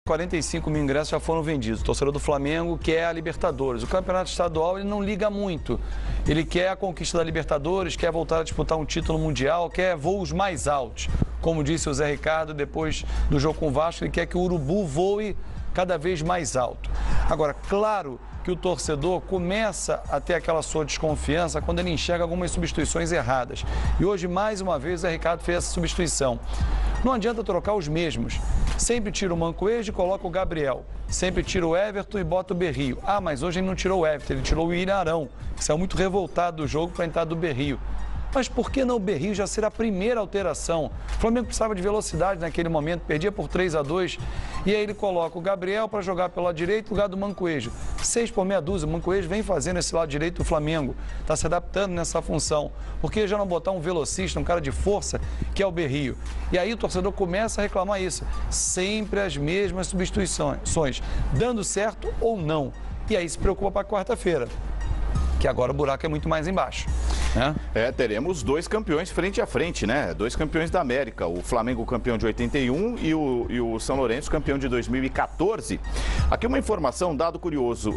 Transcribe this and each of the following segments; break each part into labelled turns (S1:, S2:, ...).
S1: 45 mil ingressos já foram vendidos. O torcedor do Flamengo quer a Libertadores. O campeonato estadual ele não liga muito. Ele quer a conquista da Libertadores, quer voltar a disputar um título mundial, quer voos mais altos. Como disse o Zé Ricardo depois do jogo com o Vasco, ele quer que o Urubu voe cada vez mais alto. Agora, claro que o torcedor começa a ter aquela sua desconfiança quando ele enxerga algumas substituições erradas. E hoje, mais uma vez, o Zé Ricardo fez essa substituição. Não adianta trocar os mesmos. Sempre tira o Mancoejo e coloca o Gabriel. Sempre tira o Everton e bota o Berrio. Ah, mas hoje ele não tirou o Everton, ele tirou o Ilharão, que saiu muito revoltado do jogo para entrar do Berrio. Mas por que não o Berrio já ser a primeira alteração? O Flamengo precisava de velocidade naquele momento, perdia por 3-2. E aí ele coloca o Gabriel para jogar pelo lado direito no lugar do Mancoejo. 6 por meia dúzia, o Mancoejo vem fazendo esse lado direito do Flamengo. Está se adaptando nessa função. Por que já não botar um velocista, um cara de força, que é o Berrio? E aí o torcedor começa a reclamar isso. Sempre as mesmas substituições, dando certo ou não. E aí se preocupa para quarta-feira, que agora o buraco é muito mais embaixo.
S2: Teremos dois campeões frente a frente, né? Dois campeões da América. O Flamengo campeão de 81 e o São Lourenço campeão de 2014. Aqui uma informação, um dado curioso.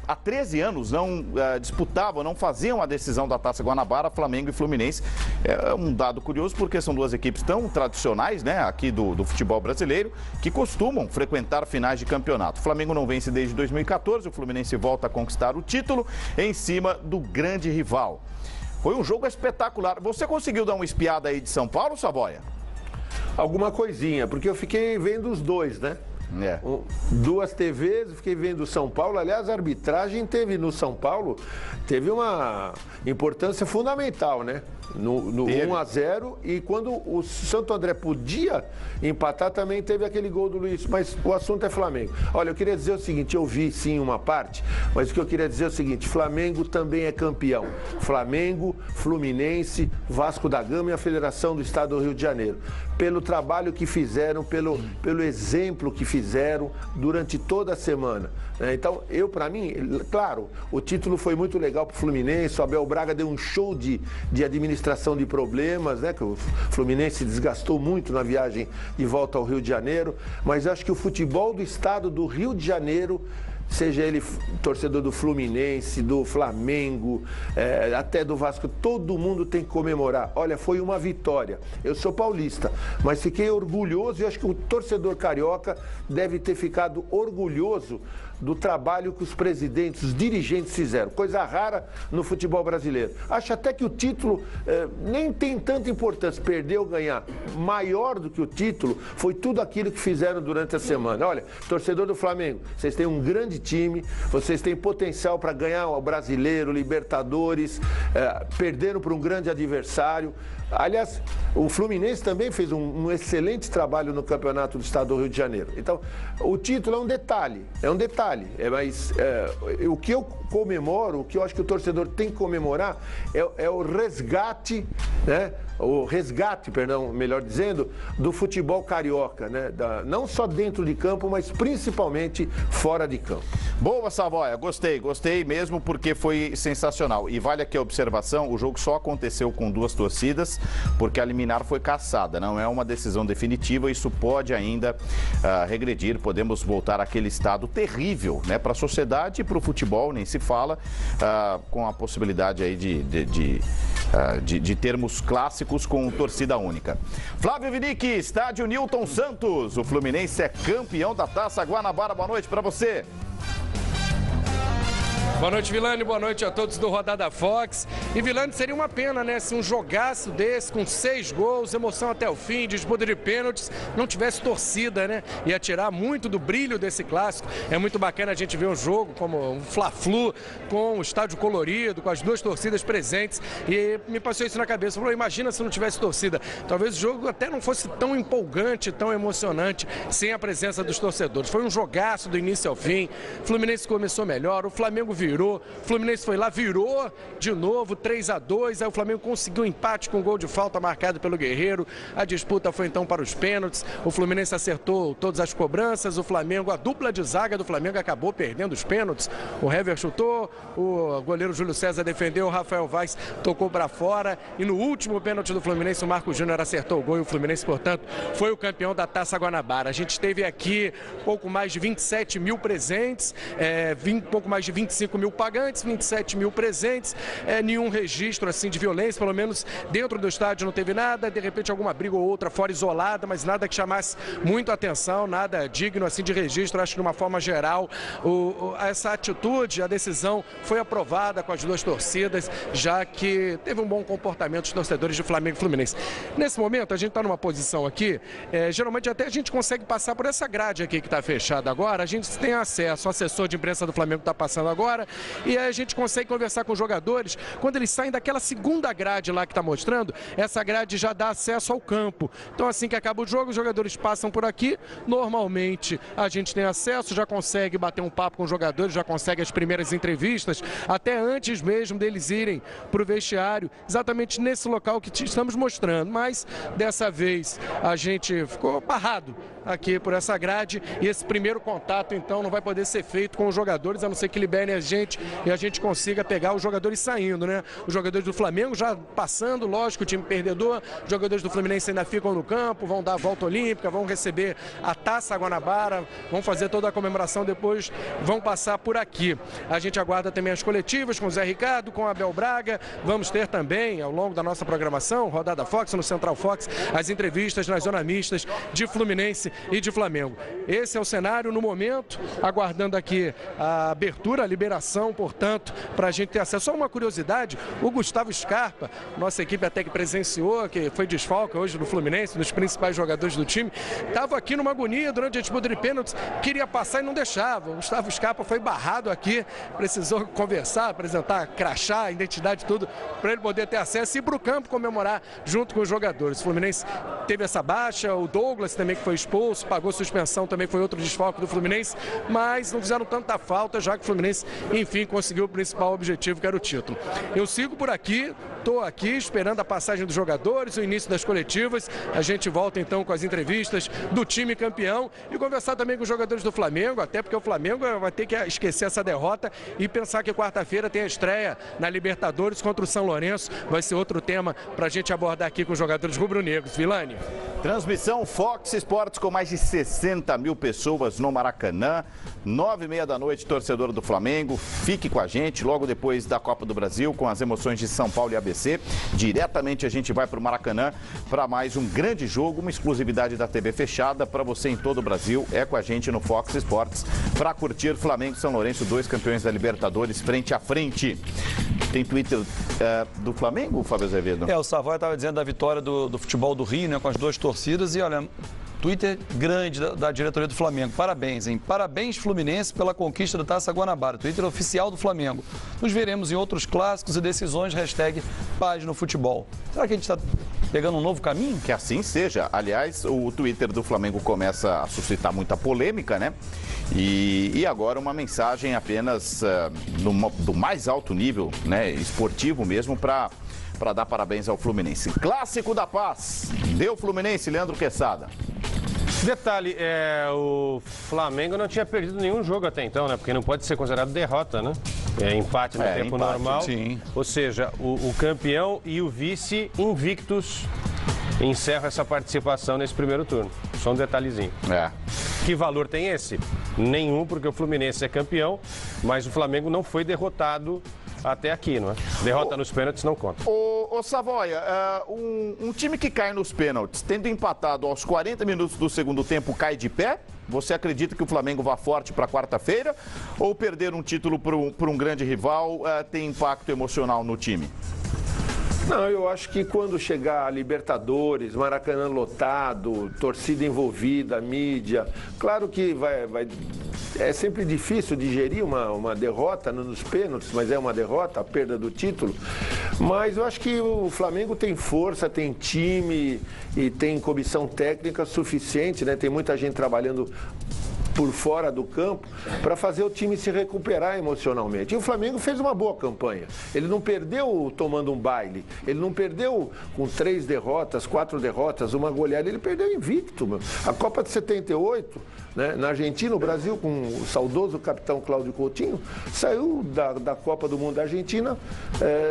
S2: Há 13 anos não disputavam, não faziam a decisão da Taça Guanabara, Flamengo e Fluminense. É um dado curioso porque são duas equipes tão tradicionais, né, aqui do futebol brasileiro, que costumam frequentar finais de campeonato. O Flamengo não vence desde 2014, o Fluminense volta a conquistar o título em cima do grande rival. Foi um jogo espetacular. Você conseguiu dar uma espiada aí de São Paulo, Savoia?
S3: Alguma coisinha, porque eu fiquei vendo os dois, né? Duas TVs, fiquei vendo São Paulo. Aliás, a arbitragem teve no São Paulo, teve uma importância fundamental, né? No 1-0, e quando o Santo André podia empatar, também teve aquele gol do Luiz. Mas o assunto é Flamengo. Olha, eu queria dizer o seguinte, eu vi sim uma parte, mas o que eu queria dizer é o seguinte: Flamengo também é campeão. Flamengo, Fluminense, Vasco da Gama e a Federação do Estado do Rio de Janeiro. Pelo trabalho que fizeram, pelo exemplo que fizeram durante toda a semana. Então, para mim, claro, o título foi muito legal para o Fluminense. O Abel Braga deu um show de administração de problemas, né? Que o Fluminense se desgastou muito na viagem de volta ao Rio de Janeiro. Mas acho que o futebol do estado do Rio de Janeiro, seja ele torcedor do Fluminense, do Flamengo, até do Vasco, todo mundo tem que comemorar. Olha, foi uma vitória. Eu sou paulista, mas fiquei orgulhoso e acho que o torcedor carioca deve ter ficado orgulhoso do trabalho que os presidentes, os dirigentes fizeram. Coisa rara no futebol brasileiro. Acho até que o título nem tem tanta importância. Perder ou ganhar. Maior do que o título foi tudo aquilo que fizeram durante a semana. Olha, torcedor do Flamengo, vocês têm um grande time, vocês têm potencial para ganhar o Brasileiro, Libertadores, perderam para um grande adversário. Aliás, o Fluminense também fez um excelente trabalho no Campeonato do Estado do Rio de Janeiro. Então, o título é um detalhe, mas o que eu comemoro, o que eu acho que o torcedor tem que comemorar é o resgate, né? Melhor dizendo, do futebol carioca, né? Não só dentro de campo, mas principalmente fora de campo.
S2: Boa, Savoia, gostei mesmo, porque foi sensacional. E vale aqui a observação, o jogo só aconteceu com duas torcidas, porque a liminar foi cassada, não é uma decisão definitiva, isso pode ainda regredir, podemos voltar àquele estado terrível, né, para a sociedade e para o futebol, nem se fala, com a possibilidade aí de termos clássicos com torcida única. Flávio Vinick, estádio Nilton Santos, o Fluminense é campeão da Taça Guanabara. Boa noite para você.
S4: Boa noite, Vilani. Boa noite a todos do Rodada Fox. E, Vilani, seria uma pena, né, se um jogaço desse, com 6 gols, emoção até o fim, disputa de pênaltis, não tivesse torcida, né? Ia tirar muito do brilho desse clássico. É muito bacana a gente ver um jogo como um Fla-Flu, com o estádio colorido, com as duas torcidas presentes. E me passou isso na cabeça. Falou, imagina se não tivesse torcida. Talvez o jogo até não fosse tão empolgante, tão emocionante, sem a presença dos torcedores. Foi um jogaço do início ao fim. O Fluminense começou melhor, o Flamengo virou. virou. O Fluminense foi lá, virou de novo, 3-2. Aí o Flamengo conseguiu empate com gol de falta marcado pelo Guerreiro. A disputa foi então para os pênaltis. O Fluminense acertou todas as cobranças. O Flamengo, a dupla de zaga do Flamengo acabou perdendo os pênaltis. O Hever chutou, o goleiro Júlio César defendeu, o Rafael Vaz tocou para fora. E no último pênalti do Fluminense, o Marco Júnior acertou o gol. E o Fluminense, portanto, foi o campeão da Taça Guanabara. A gente teve aqui pouco mais de 27 mil presentes, pouco mais de 25 mil pagantes, 27 mil presentes, nenhum registro assim de violência, pelo menos dentro do estádio não teve nada, de repente alguma briga ou outra fora isolada, mas nada que chamasse muito atenção, nada digno assim de registro. Acho que de uma forma geral, essa atitude, a decisão foi aprovada com as duas torcidas, já que teve um bom comportamento dos torcedores de Flamengo e Fluminense. Nesse momento, a gente está numa posição aqui, geralmente até a gente consegue passar por essa grade aqui que está fechada agora, a gente tem acesso, o assessor de imprensa do Flamengo está passando agora, e aí a gente consegue conversar com os jogadores, quando eles saem daquela segunda grade lá que está mostrando, essa grade já dá acesso ao campo. Então assim que acaba o jogo, os jogadores passam por aqui, normalmente a gente tem acesso, já consegue bater um papo com os jogadores, já consegue as primeiras entrevistas, até antes mesmo deles irem para o vestiário, exatamente nesse local que te estamos mostrando, mas dessa vez a gente ficou barrado aqui por essa grade e esse primeiro contato então não vai poder ser feito com os jogadores, a não ser que liberem a gente e a gente consiga pegar os jogadores saindo, né? Os jogadores do Flamengo já passando, lógico, o time perdedor, os jogadores do Fluminense ainda ficam no campo, vão dar a volta olímpica, vão receber a Taça Guanabara, vão fazer toda a comemoração, depois vão passar por aqui. A gente aguarda também as coletivas com o Zé Ricardo, com o Abel Braga, vamos ter também ao longo da nossa programação, Rodada Fox, no Central Fox, as entrevistas nas zonas mistas de Fluminense e de Flamengo. Esse é o cenário no momento, aguardando aqui a abertura, a liberação, portanto, para a gente ter acesso. Só uma curiosidade, o Gustavo Scarpa, nossa equipe até que presenciou, que foi desfalque hoje do Fluminense, dos principais jogadores do time, estava aqui numa agonia durante a disputa de pênaltis, queria passar e não deixava. O Gustavo Scarpa foi barrado aqui, precisou conversar, apresentar crachá, identidade, tudo, para ele poder ter acesso e ir para o campo comemorar junto com os jogadores. O Fluminense teve essa baixa, o Douglas também que foi expulso, pagou suspensão, também foi outro desfalque do Fluminense, mas não fizeram tanta falta, já que o Fluminense, enfim, conseguiu o principal objetivo, que era o título. Eu sigo por aqui, estou aqui esperando a passagem dos jogadores, o início das coletivas, a gente volta então com as entrevistas do time campeão e conversar também com os jogadores do Flamengo, até porque o Flamengo vai ter que esquecer essa derrota e pensar que quarta-feira tem a estreia na Libertadores contra o São Lourenço, vai ser outro tema para a gente abordar aqui com os jogadores rubro-negros. Vilani.
S2: Transmissão Fox Sports com mais de 60 mil pessoas no Maracanã, 9h30 da noite, torcedor do Flamengo, fique com a gente logo depois da Copa do Brasil com as emoções de São Paulo e ABC, diretamente a gente vai para o Maracanã para mais um grande jogo, uma exclusividade da TV fechada para você em todo o Brasil, é com a gente no Fox Sports para curtir Flamengo e São Lourenço, dois campeões da Libertadores frente a frente. Tem Twitter do Flamengo, Fábio Azevedo?
S1: O Savoy estava dizendo da vitória do futebol do Rio, né, com as duas torcidas e olha, Twitter grande da diretoria do Flamengo. Parabéns, hein? Parabéns, Fluminense, pela conquista da Taça Guanabara. Twitter oficial do Flamengo. Nos veremos em outros clássicos e decisões, hashtag Paz no Futebol. Será que a gente está pegando um novo caminho?
S2: Que assim seja. Aliás, o Twitter do Flamengo começa a suscitar muita polêmica, né? E agora uma mensagem apenas do mais alto nível, né? Esportivo mesmo, para dar parabéns ao Fluminense. Clássico da Paz. Deu Fluminense, Leandro Quesada.
S5: Detalhe, o Flamengo não tinha perdido nenhum jogo até então, né? Porque não pode ser considerado derrota, né? É empate no tempo normal.
S1: Sim.
S5: Ou seja, o campeão e o vice invictos encerram essa participação nesse primeiro turno. Só um detalhezinho. Que valor tem esse? Nenhum, porque o Fluminense é campeão, mas o Flamengo não foi derrotado até aqui, não é? Derrota nos pênaltis não conta.
S2: Ô Savoia, um time que cai nos pênaltis, tendo empatado aos 40 minutos do segundo tempo, cai de pé? Você acredita que o Flamengo vá forte para quarta-feira? Ou perder um título por um grande rival tem impacto emocional no time?
S3: Não, eu acho que quando chegar a Libertadores, Maracanã lotado, torcida envolvida, mídia, claro que é sempre difícil digerir uma derrota nos pênaltis, mas é uma derrota, a perda do título. Mas eu acho que o Flamengo tem força, tem time e tem comissão técnica suficiente, né? Tem muita gente trabalhando por fora do campo para fazer o time se recuperar emocionalmente. E o Flamengo fez uma boa campanha. Ele não perdeu tomando um baile, ele não perdeu com 3 derrotas, 4 derrotas, uma goleada, ele perdeu invicto, meu. A Copa de 78, né, na Argentina, o Brasil, com o saudoso capitão Cláudio Coutinho, saiu da Copa do Mundo da Argentina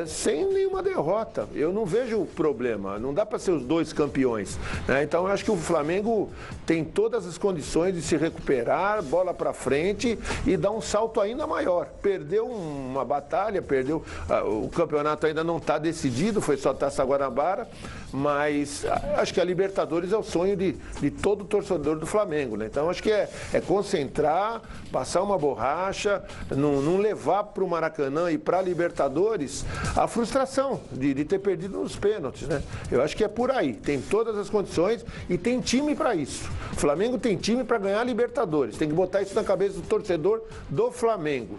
S3: sem nenhuma derrota. Eu não vejo problema, não dá para ser os 2 campeões, né? Então eu acho que o Flamengo tem todas as condições de se recuperar, bola para frente e dar um salto ainda maior. Perdeu uma batalha, perdeu, o campeonato ainda não está decidido, foi só Taça Guanabara, mas acho que a Libertadores é o sonho de todo torcedor do Flamengo, né? Então acho que é concentrar, passar uma borracha, não levar para o Maracanã e para a Libertadores a frustração de ter perdido nos pênaltis, né? Eu acho que é por aí, tem todas as condições e tem time para isso. O Flamengo tem time para ganhar a Libertadores, tem que botar isso na cabeça do torcedor do Flamengo.